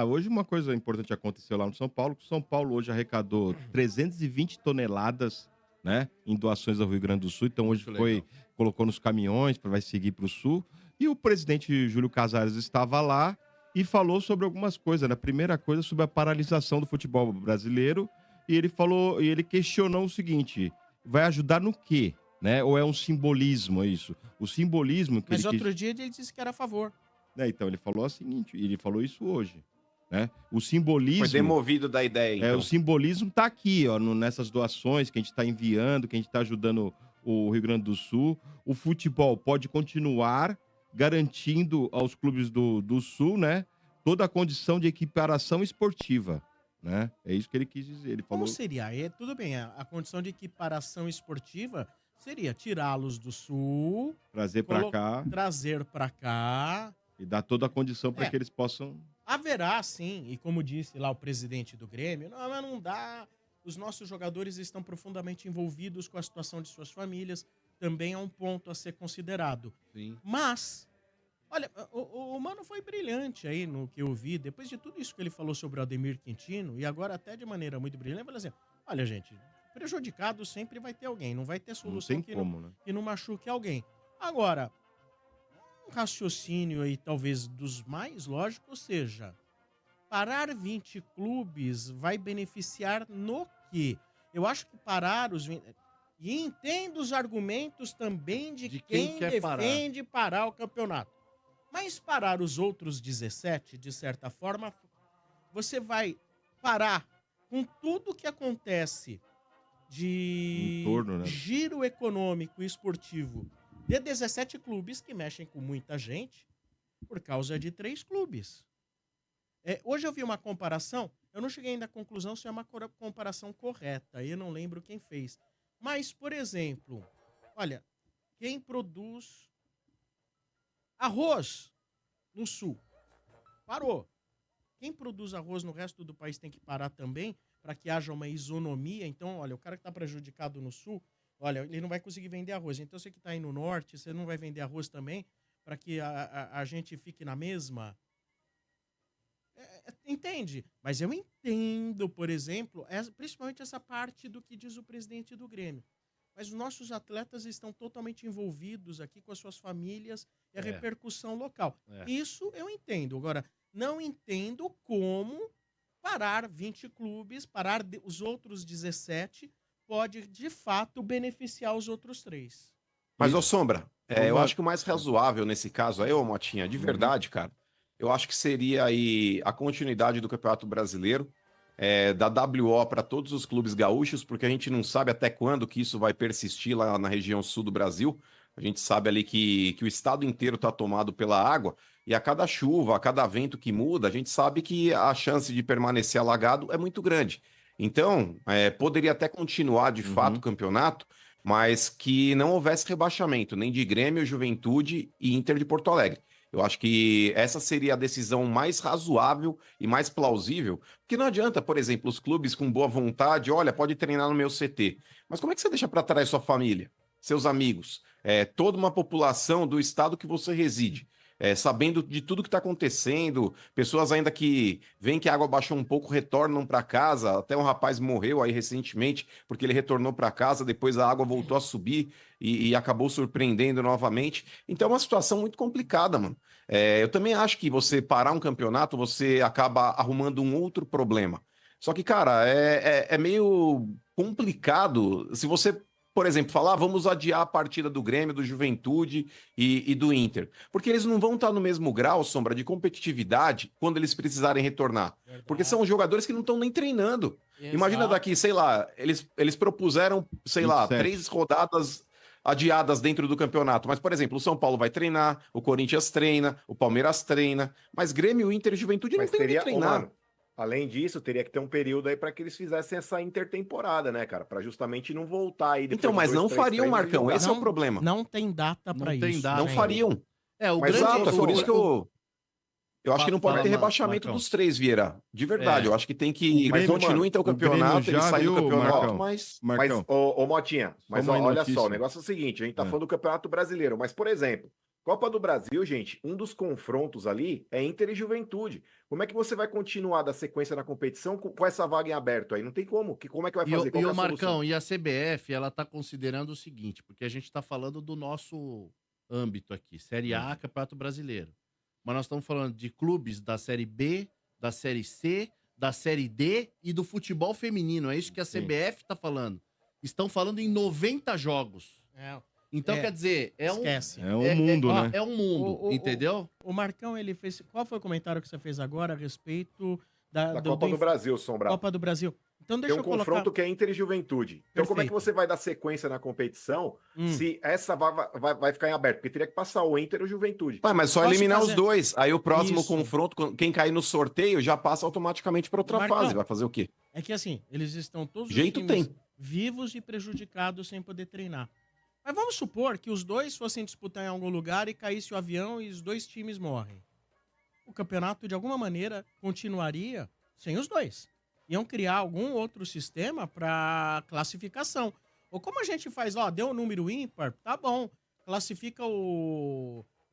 hoje uma coisa importante aconteceu lá no São Paulo, que o São Paulo hoje arrecadou 320 toneladas, né, em doações ao Rio Grande do Sul. Então hoje Muito foi, legal. colocou nos caminhões, vai seguir para o Sul. E o presidente Júlio Casares estava lá e falou sobre algumas coisas, né? Primeira coisa, sobre a paralisação do futebol brasileiro. E ele falou, e ele questionou o seguinte: vai ajudar no quê? Né? Ou é um simbolismo isso? O simbolismo que Mas ele quis. outro dia ele disse que era a favor. Então, ele falou o seguinte, ele falou isso hoje, né? O Foi simbolismo, demovido da ideia, então. o simbolismo tá aqui, ó, nessas doações que a gente está enviando, que a gente está ajudando o Rio Grande do Sul. O futebol pode continuar garantindo aos clubes do Sul, né, toda a condição de equiparação esportiva, né? É isso que ele quis dizer. Ele falou. Como seria? Tudo bem, a condição de equiparação esportiva seria tirá-los do Sul, Trazer para cá trazer para cá. e dar toda a condição para É. que eles possam. Haverá, sim, e como disse lá o presidente do Grêmio, não, mas não dá. Os nossos jogadores estão profundamente envolvidos com a situação de suas famílias. Também é um ponto a ser considerado. Sim. Mas, olha, o Mano foi brilhante aí no que eu vi. Depois de tudo isso que ele falou sobre o Ademir Quintino, e agora até de maneira muito brilhante, ele falou assim, olha, gente, prejudicado sempre vai ter alguém. Não vai ter Não solução tem como, né? que não machuque alguém. Agora, um raciocínio aí talvez dos mais lógicos seja, parar 20 clubes vai beneficiar no quê? Eu acho que parar os 20... E entendo os argumentos também de quem quer defende parar o campeonato. Mas parar os outros 17, de certa forma, você vai parar com tudo que acontece de Em torno, né? giro econômico e esportivo de 17 clubes que mexem com muita gente por causa de 3 clubes. Hoje eu vi uma comparação, eu não cheguei ainda à conclusão se é uma comparação correta, eu não lembro quem fez. Mas, por exemplo, olha, quem produz arroz no Sul parou. Quem produz arroz no resto do país tem que parar também para que haja uma isonomia. Então, olha, o cara que está prejudicado no Sul, olha, ele não vai conseguir vender arroz. Então, você que está aí no Norte, você não vai vender arroz também para que a gente fique na mesma... Entende? Mas eu entendo, por exemplo, principalmente essa parte do que diz o presidente do Grêmio. Mas os nossos atletas estão totalmente envolvidos aqui com as suas famílias e a repercussão local. Isso eu entendo. Agora, não entendo como parar 20 clubes, parar os outros 17, pode, de fato, beneficiar os outros 3. Mas, ô Sombra, eu acho que o mais razoável nesse caso aí, ô Motinha, de verdade, cara, eu acho que seria aí a continuidade do Campeonato Brasileiro, da WO para todos os clubes gaúchos, porque a gente não sabe até quando que isso vai persistir lá na região sul do Brasil. A gente sabe ali que o estado inteiro está tomado pela água, e a cada chuva, a cada vento que muda, a gente sabe que a chance de permanecer alagado é muito grande. Então, poderia até continuar de fato o campeonato, mas que não houvesse rebaixamento, nem de Grêmio, Juventude e Inter de Porto Alegre. Eu acho que essa seria a decisão mais razoável e mais plausível, porque não adianta, por exemplo, os clubes com boa vontade, olha, pode treinar no meu CT, mas como é que você deixa para trás sua família, seus amigos, toda uma população do estado que você reside, sabendo de tudo que está acontecendo, pessoas ainda que veem que a água baixou um pouco, retornam para casa, até um rapaz morreu aí recentemente, porque ele retornou para casa, depois a água voltou a subir e acabou surpreendendo novamente. Então é uma situação muito complicada, mano. Eu também acho que você parar um campeonato, você acaba arrumando um outro problema. Só que, cara, é meio complicado se você, por exemplo, falar, vamos adiar a partida do Grêmio, do Juventude e do Inter. Porque eles não vão estar no mesmo grau, Sombra, de competitividade quando eles precisarem retornar. Verdade. Porque são jogadores que não estão nem treinando. Exato. Imagina daqui, sei lá, eles propuseram, sei lá, 27. 3 rodadas adiadas dentro do campeonato. Mas, por exemplo, o São Paulo vai treinar, o Corinthians treina, o Palmeiras treina, mas Grêmio, Inter e Juventude não Mas tem nem teria, treinar. mano, além disso, teria que ter um período aí para que eles fizessem essa intertemporada, né, cara? Para justamente não voltar aí depois Então, de mas 2, não 3 fariam, treinos e Marcão, jogar. esse é o problema. Não tem data Não para tem isso. data Não ainda. fariam. O Mas grande... exato, é por isso que eu acho que não pode Fala, ter rebaixamento Marcão. dos 3, Vieira. De verdade, eu acho que tem que... O Mas Grêmio, continue então o o Grêmio campeonato, ele já sai do viu, campeonato, Marcão. mas... Marcão, Mas, ô Motinha, mas uma olha notícia. só, o negócio é o seguinte, a gente tá falando do Campeonato Brasileiro, mas, por exemplo, Copa do Brasil, gente, um dos confrontos ali é Inter e Juventude. Como é que você vai continuar da sequência na competição com essa vaga em aberto aí? Não tem como. Como é que vai fazer? Qual E que é o a solução? Marcão, e a CBF, ela tá considerando o seguinte, porque a gente tá falando do nosso âmbito aqui, Série A, Campeonato Brasileiro. Mas nós estamos falando de clubes da Série B, da Série C, da Série D e do futebol feminino. É isso que a CBF tá falando. Estão falando em 90 jogos. Então, quer dizer, esquece. É um mundo, né? É um mundo, entendeu? O Marcão, ele fez... Qual foi o comentário que você fez agora a respeito Da Copa do Brasil, Sombra. Copa do Brasil. Então deixa Tem um eu colocar... confronto que é Inter e Juventude. Então como é que Perfeito. você vai dar sequência na competição se essa vai ficar em aberto? Porque teria que passar o Inter ou o Juventude. Mas só Posso eliminar fazer- os dois. Aí o próximo Isso. confronto, quem cair no sorteio, já passa automaticamente para outra Marcão, fase. Vai fazer o quê? É que assim, eles estão todos Jeito os times tem. vivos e prejudicados sem poder treinar. Mas vamos supor que os dois fossem disputar em algum lugar e caísse o avião e os dois times morrem. O campeonato, de alguma maneira, continuaria sem os dois. Iam criar algum outro sistema para classificação. Ou como a gente faz, deu um número ímpar, tá bom. Classifica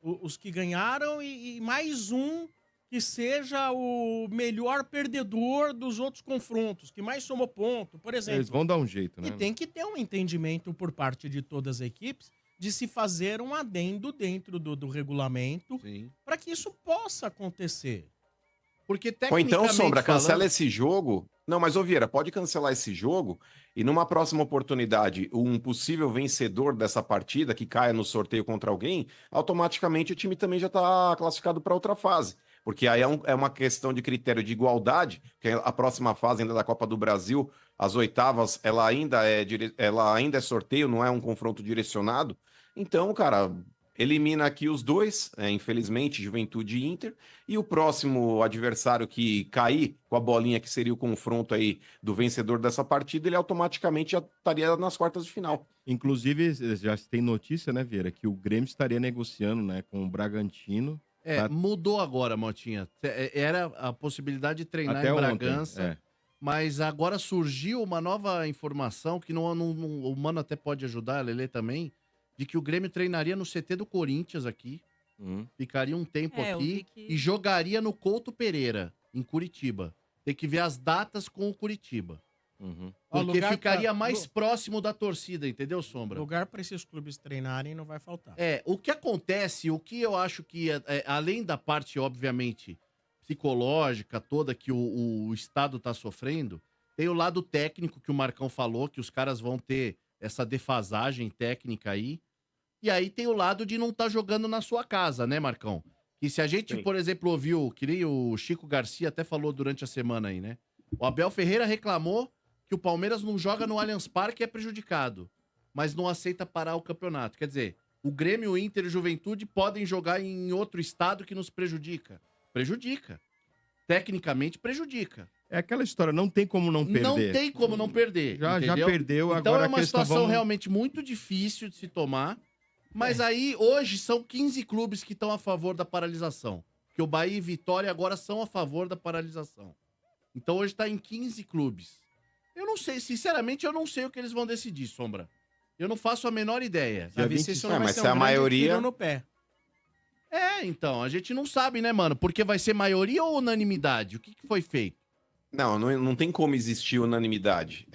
os que ganharam e mais um que seja o melhor perdedor dos outros confrontos, que mais somou ponto, por exemplo. Eles vão dar um jeito, né? E tem que ter um entendimento por parte de todas as equipes de se fazer um adendo dentro do regulamento para que isso possa acontecer. Porque Ou tecnicamente então, Sombra, cancela falando- esse jogo. Não, mas, ô Vieira, pode cancelar esse jogo e numa próxima oportunidade, um possível vencedor dessa partida que caia no sorteio contra alguém, automaticamente o time também já está classificado para outra fase. Porque aí é uma questão de critério de igualdade, que a próxima fase ainda da Copa do Brasil, as oitavas, ela ainda é sorteio, não é um confronto direcionado. Então, cara, elimina aqui os dois, infelizmente, Juventude e Inter, e o próximo adversário que cair com a bolinha, que seria o confronto aí do vencedor dessa partida, ele automaticamente já estaria nas quartas de final. Inclusive, já tem notícia, né, Vieira, que o Grêmio estaria negociando, né, com o Bragantino. Mudou agora, Motinha. Era a possibilidade de treinar Até em ontem, Bragança, mas agora surgiu uma nova informação, que o Mano até pode ajudar, a Lelê também, de que o Grêmio treinaria no CT do Corinthians aqui, ficaria um tempo eu aqui vi que- e jogaria no Couto Pereira, em Curitiba. Tem que ver as datas com o Curitiba. Porque lugar ficaria pra- mais próximo da torcida, entendeu, Sombra? Lugar para esses clubes treinarem não vai faltar. O que acontece, o que eu acho que, além da parte, obviamente, psicológica toda que o Estado tá sofrendo, tem o lado técnico que o Marcão falou, que os caras vão ter essa defasagem técnica aí. E aí tem o lado de não estar jogando na sua casa, né, Marcão? Que se a gente, Sim. por exemplo, ouviu, que nem o Chico Garcia até falou durante a semana aí, né? O Abel Ferreira reclamou que o Palmeiras não joga no Allianz Parque e é prejudicado, mas não aceita parar o campeonato. Quer dizer, o Grêmio, o Inter e o Juventude podem jogar em outro estado que nos prejudica. Prejudica. Tecnicamente prejudica. É aquela história, não tem como não perder. Não tem como não perder. Já entendeu? perdeu, Então agora é uma a questão situação realmente muito difícil de se tomar. Mas aí, hoje, são 15 clubes que estão a favor da paralisação. Que o Bahia e Vitória agora são a favor da paralisação. Então hoje tá em 15 clubes. Eu não sei, sinceramente, eu não sei o que eles vão decidir, Sombra. Eu não faço a menor ideia. Pra ver se isso não vai mas ser se a grande maioria- tiro no pé. Então, a gente não sabe, né, mano? Porque vai ser maioria ou unanimidade? O que foi feito? Não tem como existir unanimidade.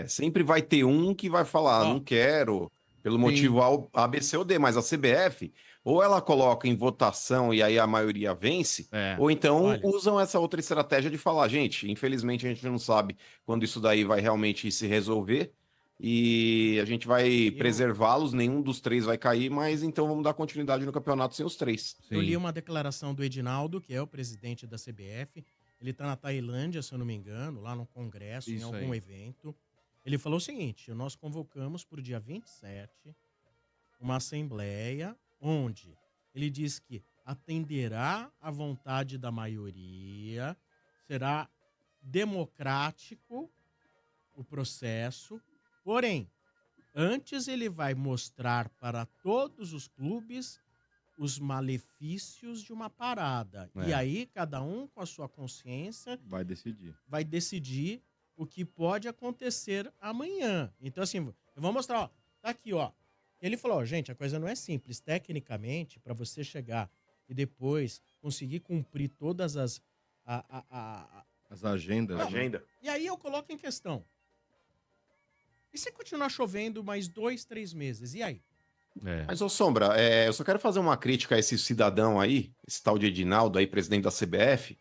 Sempre vai ter um que vai falar, não quero, pelo motivo A, B, C ou D, mas a CBF, ou ela coloca em votação e aí a maioria vence, ou então usam essa outra estratégia de falar, gente, infelizmente a gente não sabe quando isso daí vai realmente se resolver, e a gente vai preservá-los, nenhum dos três vai cair, mas então vamos dar continuidade no campeonato sem os três. Eu li uma declaração do Edinaldo, que é o presidente da CBF. Ele tá na Tailândia, se eu não me engano, lá no congresso, em Isso algum aí. evento. Ele falou o seguinte: nós convocamos para o dia 27 uma assembleia onde ele diz que atenderá à vontade da maioria, será democrático o processo, porém, antes ele vai mostrar para todos os clubes os malefícios de uma parada. E aí, cada um com a sua consciência vai decidir. vai decidir o que pode acontecer amanhã. Então, assim, eu vou mostrar, ó, tá aqui, ó. Ele falou, ó, gente, a coisa não é simples. Tecnicamente, para você chegar e depois conseguir cumprir todas as As agendas. Não, Agenda. E aí eu coloco em questão. E se continuar chovendo mais 2, 3 meses? E aí? Mas, ô Sombra, eu só quero fazer uma crítica a esse cidadão aí, esse tal de Edinaldo aí, presidente da CBF.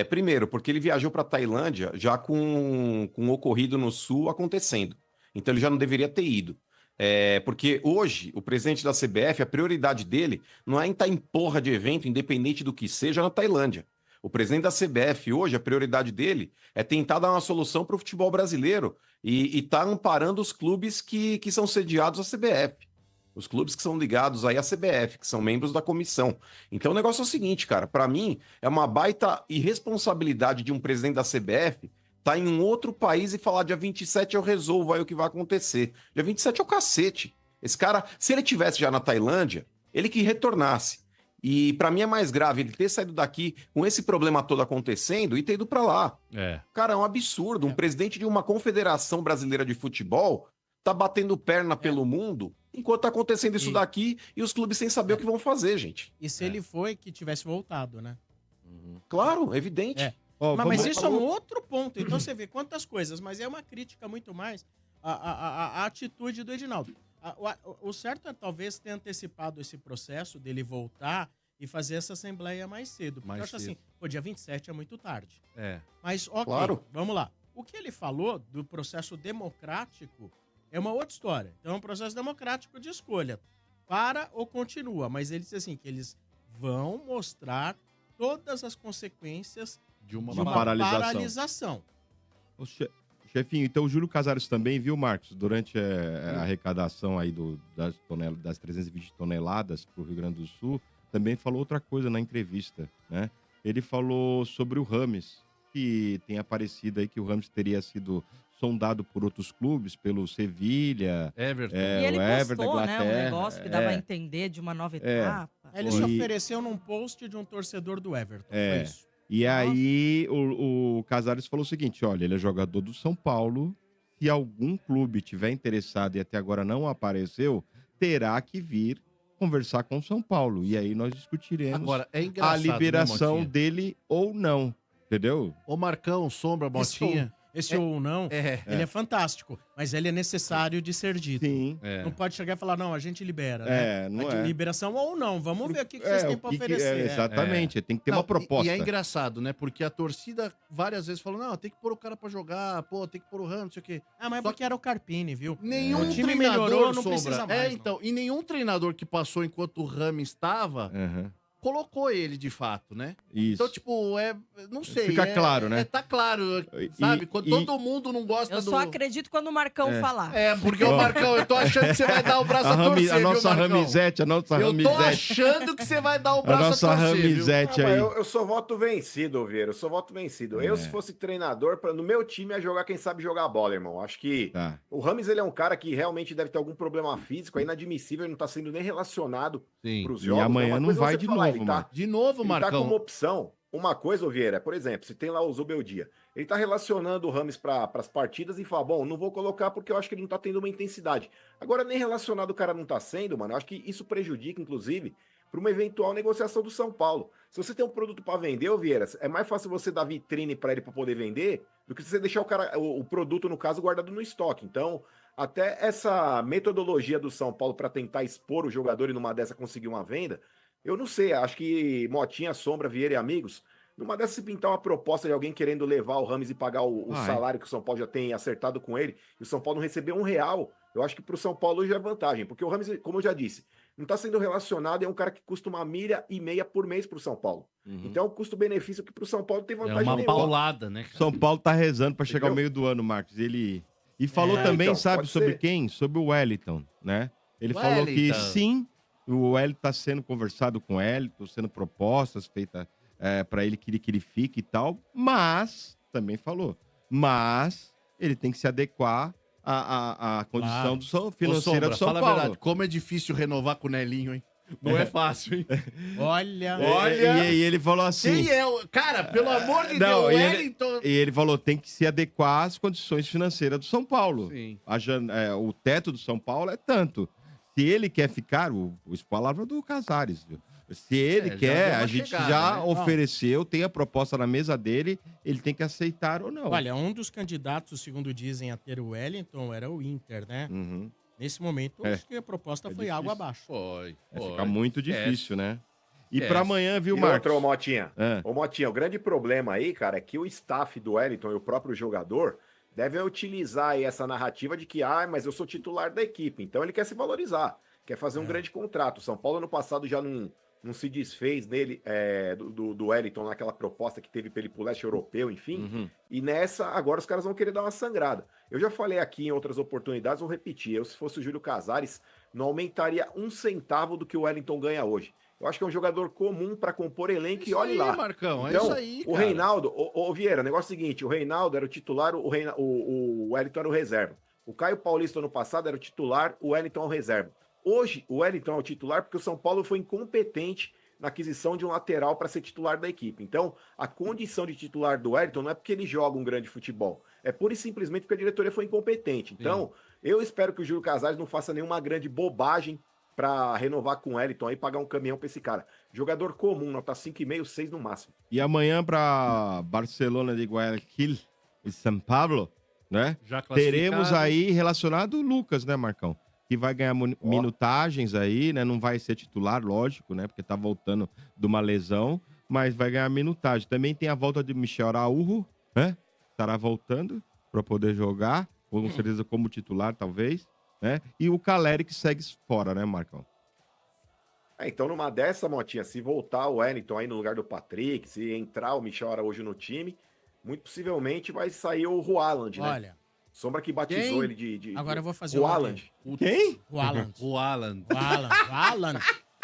Primeiro, porque ele viajou para Tailândia já com o ocorrido no Sul acontecendo. Então ele já não deveria ter ido. Porque hoje, o presidente da CBF, a prioridade dele não é em estar em porra de evento, independente do que seja, na Tailândia. O presidente da CBF hoje, a prioridade dele é tentar dar uma solução para o futebol brasileiro e tá amparando os clubes que são sediados à CBF. Os clubes que são ligados aí à CBF, que são membros da comissão. Então o negócio é o seguinte, cara, para mim é uma baita irresponsabilidade de um presidente da CBF tá em um outro país e falar dia 27 eu resolvo aí o que vai acontecer. Dia 27 é o cacete. Esse cara, se ele tivesse já na Tailândia, ele que retornasse. E para mim é mais grave ele ter saído daqui com esse problema todo acontecendo e ter ido para lá. Cara, é um absurdo. Um presidente de uma confederação brasileira de futebol tá batendo perna pelo mundo enquanto tá acontecendo isso daqui e os clubes sem saber o que vão fazer, gente. E se ele foi que tivesse voltado, né? Claro, evidente. Mas isso é um outro ponto. Então você vê quantas coisas, mas é uma crítica muito mais à atitude do Edinaldo. O certo é talvez ter antecipado esse processo dele voltar e fazer essa assembleia mais cedo. Porque eu acho assim, dia 27 é muito tarde. Mas, ok, Claro. Vamos lá. O que ele falou do processo democrático é uma outra história. Então é um processo democrático de escolha. Para ou continua. Mas ele disse assim, que eles vão mostrar todas as consequências de uma paralisação. Chefinho, então o Júlio Casares também, viu, Marcos? Durante a arrecadação aí das 320 toneladas para o Rio Grande do Sul, também falou outra coisa na entrevista, né? Ele falou sobre o Rames, que tem aparecido aí que o Rames teria sido sondado por outros clubes, pelo Sevilha, Everton. E ele o Everton postou, da né, Inglaterra. um negócio que dava a entender de uma nova etapa. Ele se ofereceu num post de um torcedor do Everton. Foi isso. E aí o Casares falou o seguinte, olha, ele é jogador do São Paulo, se algum clube tiver interessado e até agora não apareceu, terá que vir conversar com o São Paulo. E aí nós discutiremos Agora, é engraçado, a liberação né, Motinha? dele ou não, entendeu? Ô Marcão, Sombra, Motinha... Esse ou não, ele é fantástico, mas ele é necessário de ser dito. Sim. Não pode chegar e falar, não, a gente libera, né? Não A liberação ou não, vamos ver o que vocês têm pra oferecer. Exatamente, tem que ter uma proposta. E é engraçado, né? Porque a torcida várias vezes falou, não, tem que pôr o cara pra jogar, tem que pôr o Ramos, não sei o quê. Mas porque era o Carpini, viu? Nenhum O time treinador, melhorou, não Sombra. precisa mais. Então, e nenhum treinador que passou enquanto o Ramos estava... colocou ele de fato, né? Isso. Então, tipo, não sei. Fica claro, né? Tá claro, sabe? Quando todo mundo não gosta Eu só acredito quando o Marcão falar. Porque o Marcão, eu tô achando que você vai dar o braço a torcer, a nossa viu, Marcão? Ramizete, Eu tô achando que você vai dar o braço a torcer, Ramizete aí. Eu sou voto vencido, Vieira. Eu sou voto vencido. Eu, se fosse treinador, no meu time ia jogar quem sabe jogar a bola, irmão. Acho que o Rames, ele é um cara que realmente deve ter algum problema físico, é inadmissível, ele não tá sendo nem relacionado pros jogos. E amanhã não vai de novo, mano. De novo, ele Marcão. tá como opção. Uma coisa, Vieira, por exemplo, se tem lá o Zubeldia, ele tá relacionando o Rames para as partidas e fala, bom, não vou colocar porque eu acho que ele não tá tendo uma intensidade. Agora, nem relacionado o cara não tá sendo, mano, eu acho que isso prejudica, inclusive, para uma eventual negociação do São Paulo. Se você tem um produto para vender, Vieira, é mais fácil você dar vitrine para ele para poder vender do que você deixar o produto, no caso, guardado no estoque. Então, até essa metodologia do São Paulo para tentar expor o jogador e numa dessa conseguir uma venda, eu não sei, acho que Motinha, Sombra, Vieira e amigos, numa dessas se pintar uma proposta de alguém querendo levar o Rames e pagar o salário que o São Paulo já tem acertado com ele, e o São Paulo não receber R$1, eu acho que pro São Paulo hoje é vantagem, porque o Rames, como eu já disse, não tá sendo relacionado, é um cara que custa 1,5 milha por mês pro São Paulo. Então o custo-benefício que pro São Paulo tem vantagem nenhuma. É uma paulada, né? São Paulo tá rezando para chegar ao meio do ano, Marcos. E falou também, então, sabe sobre quem? Sobre o Wellington, né? Ele falou que sim, o Wellington tá sendo conversado com ele, sendo propostas feitas para ele que ele fique e tal, mas, também falou, mas ele tem que se adequar à condição financeira do São Paulo. Fala a verdade, como é difícil renovar com o Nelinho, hein? Não é fácil, hein? Olha. E ele falou assim... Quem é o... Cara, pelo amor de Deus, o Wellington... E ele falou, tem que se adequar às condições financeiras do São Paulo. Sim. O teto do São Paulo é tanto. Se ele quer ficar, isso é palavra do Casares, viu? Se ele já quer, deu uma a gente chegada, já né? ofereceu, tem a proposta na mesa dele, ele tem que aceitar ou não. Olha, um dos candidatos, segundo dizem, a ter o Wellington era o Inter, né? Uhum. Nesse momento, É. acho que a proposta É foi difícil. água abaixo. Foi. Fica muito difícil, né? E Esquece. pra amanhã, viu, E Marcos? outra, ô Motinha. É. Ô Motinha, o grande problema aí, cara, é que o staff do Wellington e o próprio jogador devem utilizar aí essa narrativa de que, mas eu sou titular da equipe. Então ele quer se valorizar, quer fazer um grande contrato. O São Paulo, no passado, já não se desfez nele, do Wellington, naquela proposta que teve pra ele pro leste europeu, enfim. Uhum. E nessa, agora os caras vão querer dar uma sangrada. Eu já falei aqui em outras oportunidades, vou repetir. Eu, se fosse o Júlio Casares, não aumentaria um centavo do que o Wellington ganha hoje. Eu acho que é um jogador comum para compor elenco e olhe lá. Marcão, Então, é isso aí, o cara. Reinaldo, ô Vieira, o negócio é o seguinte: o Reinaldo era o titular, o Wellington era o reserva. O Caio Paulista no passado era o titular, o Wellington é o reserva. Hoje, o Wellington é o titular porque o São Paulo foi incompetente na aquisição de um lateral para ser titular da equipe. Então, a condição de titular do Wellington não é porque ele joga um grande futebol, é pura e simplesmente porque a diretoria foi incompetente. Então, eu espero que o Júlio Casares não faça nenhuma grande bobagem para renovar com o Wellington aí, pagar um caminhão para esse cara. Jogador comum, nota 5,5, 6 no máximo. E amanhã pra Barcelona de Guayaquil e São Paulo, né? Já classificado. Teremos aí relacionado o Lucas, né, Marcão? Que vai ganhar minutagens aí, né? Não vai ser titular, lógico, né? Porque tá voltando de uma lesão, mas vai ganhar minutagem. Também tem a volta de Michel Araújo, né? Estará voltando para poder jogar, com certeza como titular, talvez, né? E o Caleri que segue fora, né, Marcão? Então, numa dessa, Motinha, se voltar o Wellington aí no lugar do Patrick, se entrar o Michel Araújo no time, muito possivelmente vai sair o Haaland, né? Olha, Sombra que batizou ele de agora eu vou fazer o uma Haaland. Quem? o Haaland. O Alan. O Haaland.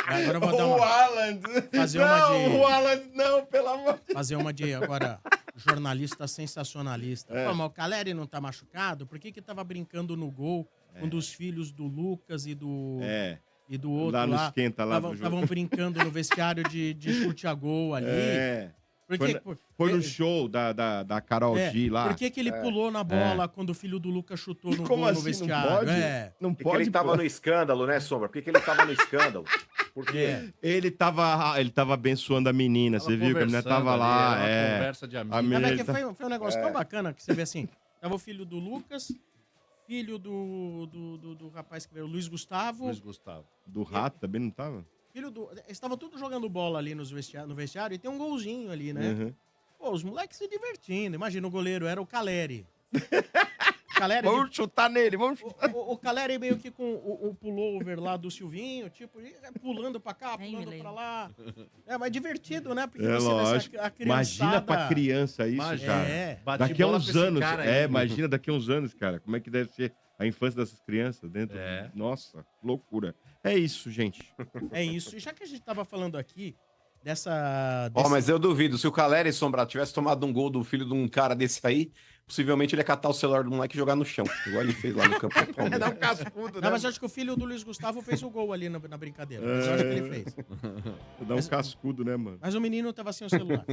Agora eu vou dar O uma, Haaland! fazer uma Não, de- o Haaland não, pelo amor de fazer uma de agora jornalista sensacionalista. É. Pô, mas o Caleri não tá machucado? Por que que tava brincando no gol um dos filhos do Lucas e do É, e do outro lá no lá? esquenta, lá no jogo. Estavam brincando no vestiário de chute a gol ali. É, Por foi que, na- por- foi no é, show da Carol é, G lá. por que que ele pulou na bola quando o filho do Lucas chutou no Como gol no assim, não vestiário? pode? É. Não Porque pode, ele tava pô. no escândalo, né, Sombra? Por que ele tava no escândalo? Porque É. Ele tava abençoando a menina, você viu que a menina tava lá, Conversa de A amigo. menina- Mas é Ele que tá- foi um negócio tão bacana que você vê assim. Tava o filho do Lucas, filho do rapaz que veio, o Luiz Gustavo. Luiz Gustavo. Do rato também não tava? Filho do. Eles estavam todos jogando bola ali no vestiário e tem um golzinho ali, né? Uhum. Pô, os moleques se divertindo. Imagina, o goleiro era o Caleri. Caleri. Vamos chutar nele, vamos chutar. O Caleri meio que com o pullover lá do Silvinho, tipo, pulando pra cá, Nem pulando me pra lembro. lá. É, mas divertido, né? Porque É você vê lógico. a criançada... Imagina pra criança isso, Imagina. cara. É. Bate Daqui a bola uns pra esse anos. cara aí. Imagina daqui a uns anos, cara. Como é que deve ser a infância dessas crianças dentro. É. Nossa, loucura. É isso, gente. É isso. E já que a gente tava falando aqui dessa... Mas eu duvido, se o Caleri Sombra tivesse tomado um gol do filho de um cara desse aí, possivelmente ele ia catar o celular do moleque e jogar no chão, igual ele fez lá no campo do Palmeiras. Dá um cascudo, Não, mas eu acho que o filho do Luiz Gustavo fez o gol ali na brincadeira. Mas eu acho que ele fez. Dá um cascudo, né, mano? Mas o menino tava sem o celular.